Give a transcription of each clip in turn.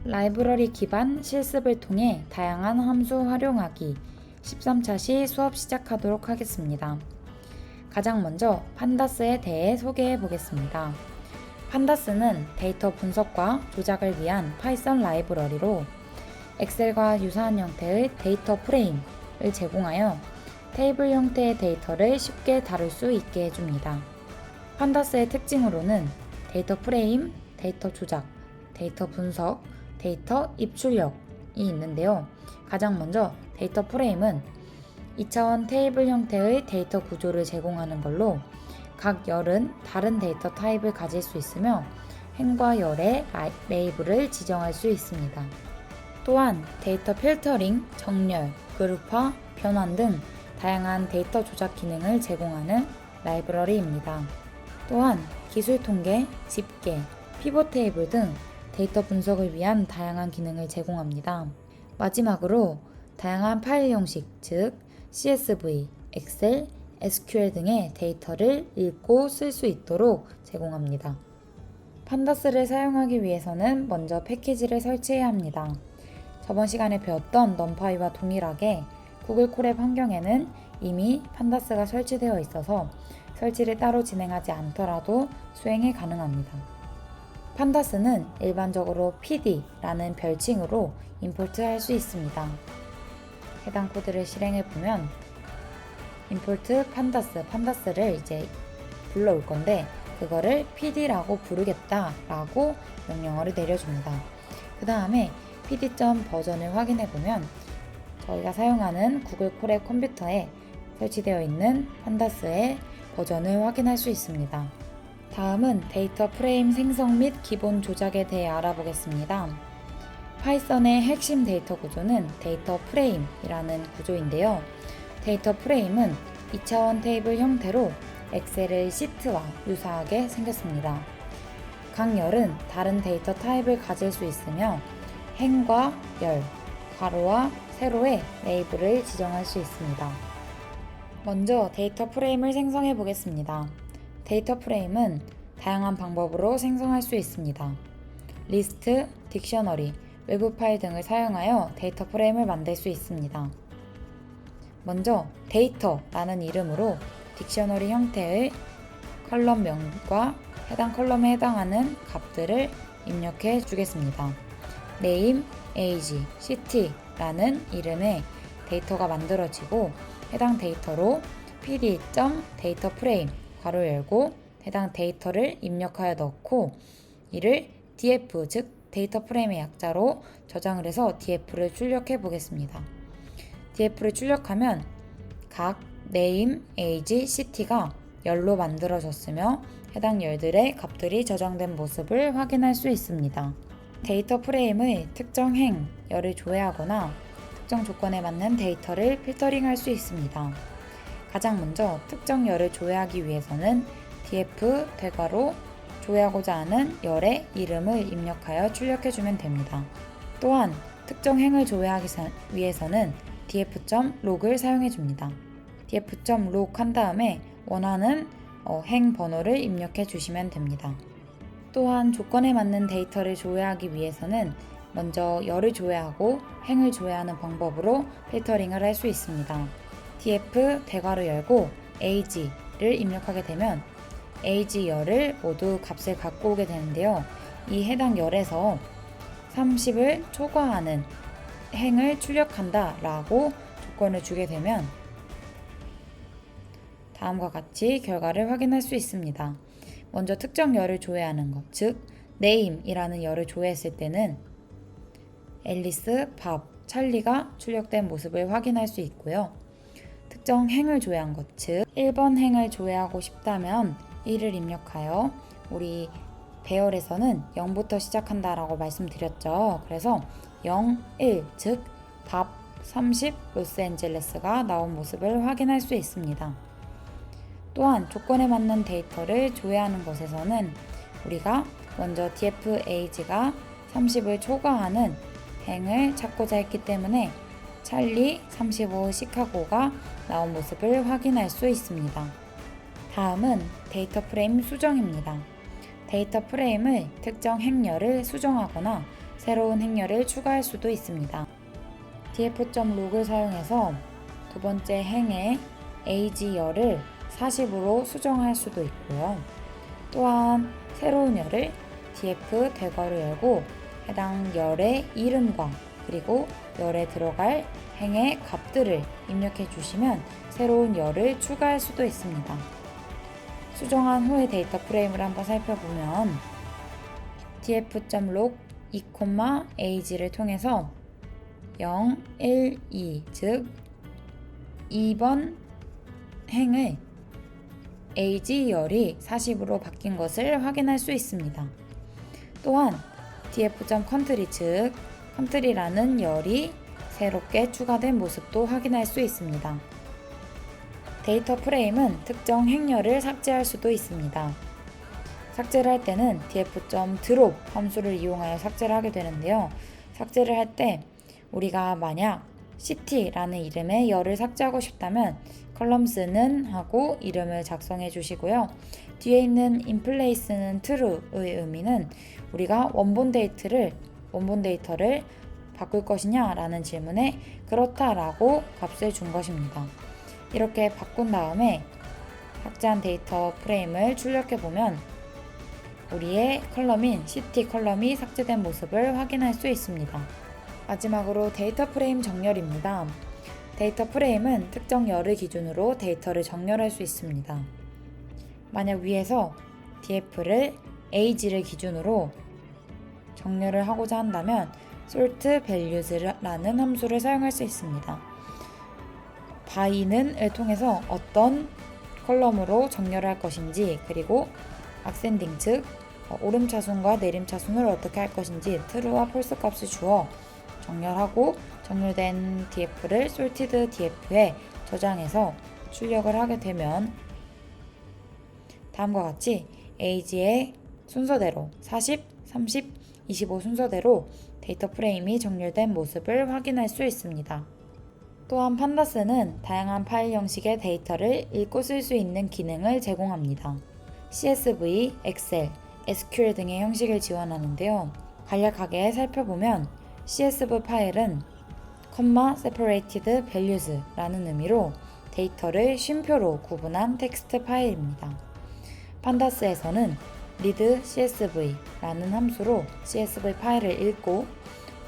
라이브러리 기반 실습을 통해 다양한 함수 활용하기 13차 시 수업 시작하도록 하겠습니다. 가장 먼저 판다스에 대해 소개해 보겠습니다. 판다스는 데이터 분석과 조작을 위한 파이썬 라이브러리로 엑셀과 유사한 형태의 데이터 프레임을 제공하여 테이블 형태의 데이터를 쉽게 다룰 수 있게 해줍니다. 판다스의 특징으로는 데이터 프레임, 데이터 조작, 데이터 분석, 데이터 입출력이 있는데요. 가장 먼저 데이터 프레임은 2차원 테이블 형태의 데이터 구조를 제공하는 걸로 각 열은 다른 데이터 타입을 가질 수 있으며 행과 열의 레이블을 지정할 수 있습니다. 또한 데이터 필터링, 정렬, 그룹화, 변환 등 다양한 데이터 조작 기능을 제공하는 라이브러리입니다. 또한 기술 통계, 집계, 피벗 테이블 등 데이터 분석을 위한 다양한 기능을 제공합니다. 마지막으로 다양한 파일 형식, 즉 CSV, 엑셀, SQL 등의 데이터를 읽고 쓸 수 있도록 제공합니다. 판다스를 사용하기 위해서는 먼저 패키지를 설치해야 합니다. 저번 시간에 배웠던 넘파이와 동일하게 구글 콜앱 환경에는 이미 판다스가 설치되어 있어서 설치를 따로 진행하지 않더라도 수행이 가능합니다. 판다스는 일반적으로 PD라는 별칭으로 임포트할 수 있습니다. 해당 코드를 실행해 보면 임포트 판다스를 이제 불러올 건데 그거를 PD라고 부르겠다라고 명령어를 내려줍니다. 그 다음에 PD 버전을 확인해 보면 저희가 사용하는 구글 콜앱 컴퓨터에 설치되어 있는 판다스의 버전을 확인할 수 있습니다. 다음은 데이터 프레임 생성 및 기본 조작에 대해 알아보겠습니다. 파이썬의 핵심 데이터 구조는 데이터 프레임이라는 구조인데요. 데이터 프레임은 2차원 테이블 형태로 엑셀의 시트와 유사하게 생겼습니다. 각 열은 다른 데이터 타입을 가질 수 있으며 행과 열, 괄호와 세로의 레이블을 지정할 수 있습니다. 먼저 데이터 프레임을 생성해 보겠습니다. 데이터 프레임은 다양한 방법으로 생성할 수 있습니다. 리스트, 딕셔너리, 외부 파일 등을 사용하여 데이터 프레임을 만들 수 있습니다. 먼저 데이터라는 이름으로 딕셔너리 형태의 컬럼명과 해당 컬럼에 해당하는 값들을 입력해 주겠습니다. name, age, city라는 이름의 데이터가 만들어지고 해당 데이터로 pd.dataFrame 괄호 열고 해당 데이터를 입력하여 넣고 이를 df 즉 데이터 프레임의 약자로 저장을 해서 df를 출력해 보겠습니다. df를 출력하면 각 name, age, city가 열로 만들어졌으며 해당 열들의 값들이 저장된 모습을 확인할 수 있습니다. 데이터 프레임의 특정 행, 열을 조회하거나 특정 조건에 맞는 데이터를 필터링할 수 있습니다. 가장 먼저 특정 열을 조회하기 위해서는 df 대괄호 조회하고자 하는 열의 이름을 입력하여 출력해주면 됩니다. 또한 특정 행을 조회하기 위해서는 df.log을 사용해줍니다. df.log 한 다음에 원하는 행 번호를 입력해 주시면 됩니다. 또한 조건에 맞는 데이터를 조회하기 위해서는 먼저 열을 조회하고 행을 조회하는 방법으로 필터링을 할 수 있습니다. df 대괄호 열고 age를 입력하게 되면 age 열을 모두 값을 갖고 오게 되는데요. 이 해당 열에서 30을 초과하는 행을 출력한다 라고 조건을 주게 되면 다음과 같이 결과를 확인할 수 있습니다. 먼저 특정 열을 조회하는 것, 즉 name이라는 열을 조회했을 때는 앨리스, 밥, 찰리가 출력된 모습을 확인할 수 있고요. 특정 행을 조회한 것, 즉 1번 행을 조회하고 싶다면 1을 입력하여 우리 배열에서는 0부터 시작한다 라고 말씀드렸죠. 그래서 0, 1, 즉 밥 30 로스앤젤레스가 나온 모습을 확인할 수 있습니다. 또한 조건에 맞는 데이터를 조회하는 것에서는 우리가 먼저 df age가 30을 초과하는 행을 찾고자 했기 때문에 찰리 35 시카고가 나온 모습을 확인할 수 있습니다. 다음은 데이터 프레임 수정입니다. 데이터 프레임을 특정 행렬을 수정하거나 새로운 행렬을 추가할 수도 있습니다. df.log을 사용해서 두 번째 행의 age열을 40으로 수정할 수도 있고요. 또한 새로운 열을 df 괄호를 열고 해당 열의 이름과 그리고 열에 들어갈 행의 값들을 입력해 주시면 새로운 열을 추가할 수도 있습니다. 수정한 후의 데이터 프레임을 한번 살펴보면 df.log 2,age를 통해서 0, 1, 2, 즉 2번 행의 age 열이 40으로 바뀐 것을 확인할 수 있습니다. 또한 df.country 즉 country라는 열이 새롭게 추가된 모습도 확인할 수 있습니다. 데이터 프레임은 특정 행열을 삭제할 수도 있습니다. 삭제를 할 때는 df.drop 함수를 이용하여 삭제를 하게 되는데요. 삭제를 할 때 우리가 만약 city라는 이름의 열을 삭제하고 싶다면 columns는 하고 이름을 작성해 주시고요. 뒤에 있는 inplace는 true의 의미는 우리가 원본 데이터를 바꿀 것이냐 라는 질문에 그렇다라고 값을 준 것입니다. 이렇게 바꾼 다음에 삭제한 데이터 프레임을 출력해 보면 우리의 컬럼인 city 컬럼이 삭제된 모습을 확인할 수 있습니다. 마지막으로 데이터 프레임 정렬입니다. 데이터 프레임은 특정 열을 기준으로 데이터를 정렬할 수 있습니다. 만약 위에서 df를 age를 기준으로 정렬을 하고자 한다면 sort values라는 함수를 사용할 수 있습니다. by는을 통해서 어떤 컬럼으로 정렬할 것인지 그리고 ascending 즉 오름차순과 내림차순을 어떻게 할 것인지 true와 false 값을 주어 정렬하고 정렬된 df를 sorted df에 저장해서 출력을 하게 되면 다음과 같이 age의 순서대로 40, 30, 25 순서대로 데이터 프레임이 정렬된 모습을 확인할 수 있습니다. 또한 판다스는 다양한 파일 형식의 데이터를 읽고 쓸 수 있는 기능을 제공합니다. CSV, 엑셀, SQL 등의 형식을 지원하는데요. 간략하게 살펴보면 CSV 파일은 separated values 라는 의미로 데이터를 쉼표로 구분한 텍스트 파일입니다. 판다스에서는 read CSV 라는 함수로 CSV 파일을 읽고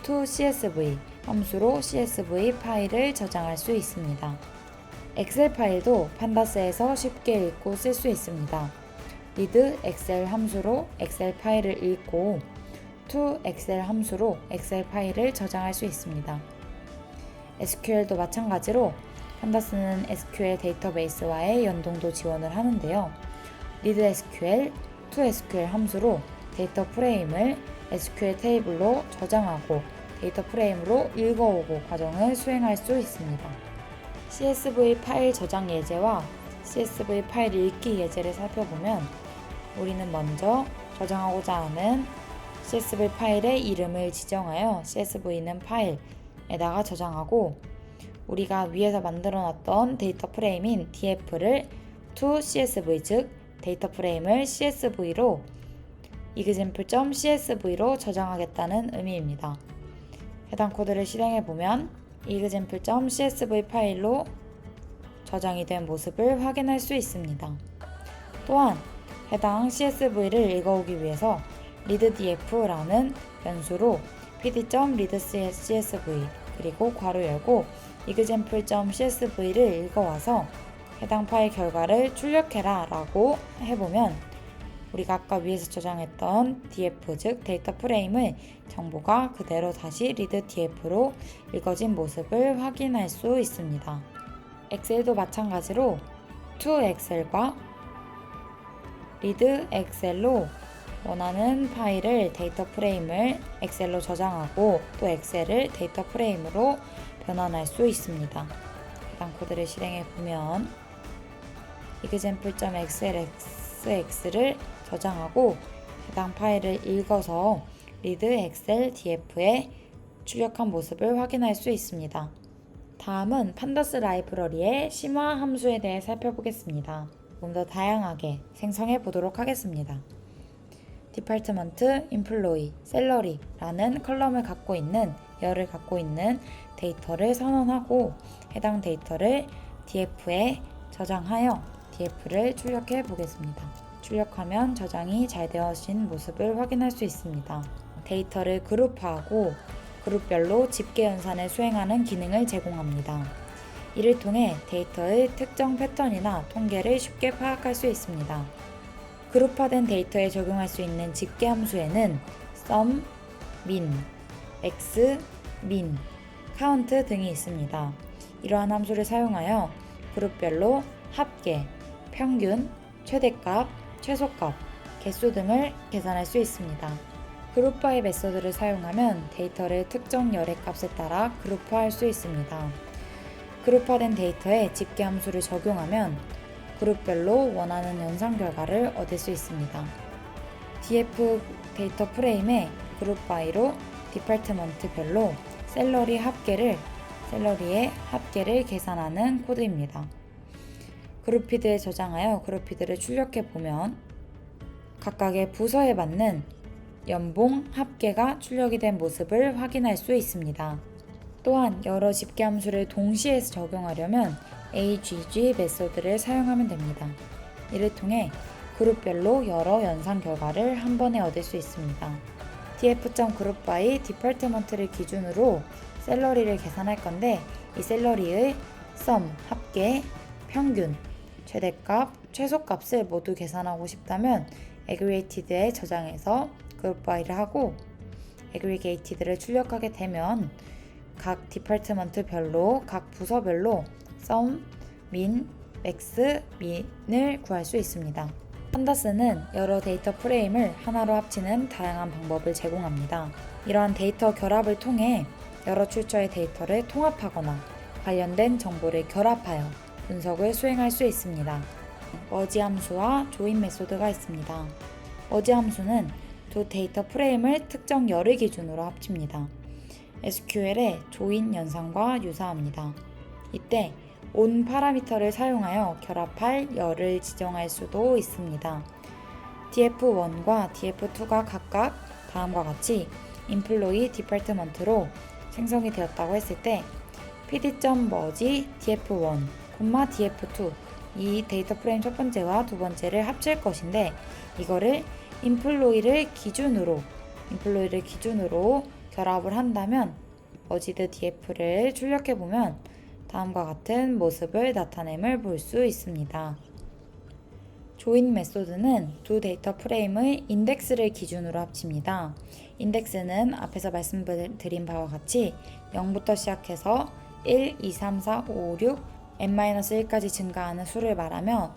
to CSV 함수로 CSV 파일을 저장할 수 있습니다. 엑셀 파일도 판다스에서 쉽게 읽고 쓸 수 있습니다. read 엑셀 함수로 엑셀 파일을 읽고 to 엑셀 함수로 엑셀 파일을 저장할 수 있습니다. SQL도 마찬가지로 판다스는 SQL 데이터베이스와의 연동도 지원을 하는데요. read SQL, to SQL 함수로 데이터 프레임을 SQL 테이블로 저장하고 데이터 프레임으로 읽어오고 과정을 수행할 수 있습니다. CSV 파일 저장 예제와 CSV 파일 읽기 예제를 살펴보면 우리는 먼저 저장하고자 하는 CSV 파일의 이름을 지정하여 CSV는 파일에다가 저장하고 우리가 위에서 만들어 놨던 데이터 프레임인 df를 to CSV 즉 데이터 프레임을 CSV로 example.csv로 저장하겠다는 의미입니다. 해당 코드를 실행해보면 example.csv 파일로 저장이 된 모습을 확인할 수 있습니다. 또한 해당 CSV를 읽어오기 위해서 readdf라는 변수로 pd.readcsv 그리고 괄호 열고 example.csv를 읽어와서 해당 파일 결과를 출력해라 라고 해보면 우리가 아까 위에서 저장했던 df 즉 데이터 프레임의 정보가 그대로 다시 read df로 읽어진 모습을 확인할 수 있습니다. 엑셀도 마찬가지로 to 엑셀과 read 엑셀로 원하는 파일을 데이터 프레임을 엑셀로 저장하고 또 엑셀을 데이터 프레임으로 변환할 수 있습니다. 해당 코드를 실행해 보면 example.xlsx를 저장하고 해당 파일을 읽어서 read excel df에 출력한 모습을 확인할 수 있습니다. 다음은 판다스 라이브러리의 심화 함수에 대해 살펴보겠습니다. 좀 더 다양하게 생성해 보도록 하겠습니다. 디파트먼트, 인플로이, 셀러리라는 컬럼을 갖고 있는 열을 갖고 있는 데이터를 선언하고 해당 데이터를 DF에 저장하여 DF를 출력해 보겠습니다. 출력하면 저장이 잘 되어진 모습을 확인할 수 있습니다. 데이터를 그룹화하고 그룹별로 집계 연산을 수행하는 기능을 제공합니다. 이를 통해 데이터의 특정 패턴이나 통계를 쉽게 파악할 수 있습니다. 그룹화된 데이터에 적용할 수 있는 집계 함수에는 sum, min, x, min, count 등이 있습니다. 이러한 함수를 사용하여 그룹별로 합계, 평균, 최대값, 최소값, 개수 등을 계산할 수 있습니다. 그룹화의 메소드를 사용하면 데이터를 특정 열의 값에 따라 그룹화할 수 있습니다. 그룹화된 데이터에 집계 함수를 적용하면 그룹별로 원하는 연산 결과를 얻을 수 있습니다. DF 데이터 프레임에 그룹 바이로 디파트먼트별로 셀러리의 합계를 계산하는 코드입니다. 그룹피드에 저장하여 그룹피드를 출력해 보면 각각의 부서에 맞는 연봉 합계가 출력이 된 모습을 확인할 수 있습니다. 또한 여러 집계 함수를 동시에 적용하려면 AGG 메소드를 사용하면 됩니다. 이를 통해 그룹별로 여러 연산 결과를 한 번에 얻을 수 있습니다. df.groupby 디파트먼트를 기준으로 셀러리를 계산할 건데 이 셀러리의 sum 합계, 평균, 최대값, 최소값을 모두 계산하고 싶다면 aggregated에 저장해서 groupby를 하고 aggregated를 출력하게 되면 각 디파트먼트별로 각 부서별로 sum, min, max, min을 구할 수 있습니다. 판다스는 여러 데이터 프레임을 하나로 합치는 다양한 방법을 제공합니다. 이러한 데이터 결합을 통해 여러 출처의 데이터를 통합하거나 관련된 정보를 결합하여 분석을 수행할 수 있습니다. 머지 함수와 조인 메소드가 있습니다. 머지 함수는 두 데이터 프레임을 특정 열을 기준으로 합칩니다. SQL의 조인 연산과 유사합니다. 이때 on 파라미터를 사용하여 결합할 열을 지정할 수도 있습니다. df1과 df2가 각각 다음과 같이 employee department로 생성이 되었다고 했을 때 pd.merge df1, df2 이 데이터 프레임 첫 번째와 두 번째를 합칠 것인데 이거를 employee를 기준으로 결합을 한다면 merged df를 출력해 보면 다음과 같은 모습을 나타냄을 볼 수 있습니다. 조인 메소드는 두 데이터 프레임의 인덱스를 기준으로 합칩니다. 인덱스는 앞에서 말씀드린 바와 같이 0부터 시작해서 1, 2, 3, 4, 5, 6, n-1까지 증가하는 수를 말하며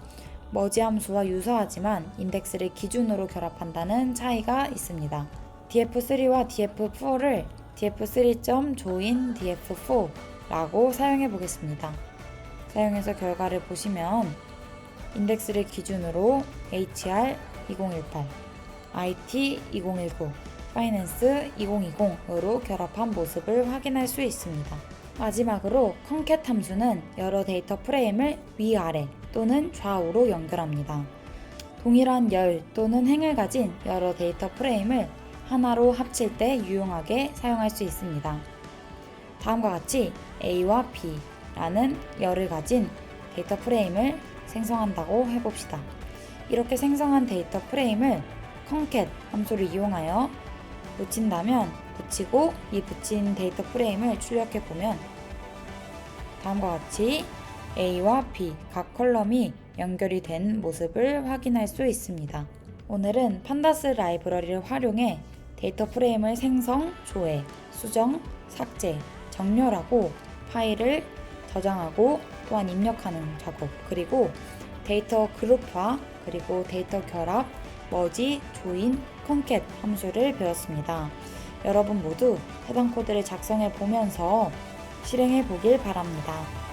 머지 함수와 유사하지만 인덱스를 기준으로 결합한다는 차이가 있습니다. df3와 df4를 df3.join df4 라고 사용해 보겠습니다. 사용해서 결과를 보시면 인덱스를 기준으로 HR 2018, IT 2019, 파이낸스 2020으로 결합한 모습을 확인할 수 있습니다. 마지막으로 concat 함수는 여러 데이터 프레임을 위아래 또는 좌우로 연결합니다. 동일한 열 또는 행을 가진 여러 데이터 프레임을 하나로 합칠 때 유용하게 사용할 수 있습니다. 다음과 같이 A와 B라는 열을 가진 데이터 프레임을 생성한다고 해봅시다. 이렇게 생성한 데이터 프레임을 concat 함수를 이용하여 붙이고 이 붙인 데이터 프레임을 출력해보면 다음과 같이 A와 B 각 컬럼이 연결이 된 모습을 확인할 수 있습니다. 오늘은 판다스 라이브러리를 활용해 데이터 프레임을 생성, 조회, 수정, 삭제, 정렬하고 파일을 저장하고 또한 입력하는 작업 그리고 데이터 그룹화 그리고 데이터 결합, 머지, 조인, concat 함수를 배웠습니다. 여러분 모두 해당 코드를 작성해 보면서 실행해 보길 바랍니다.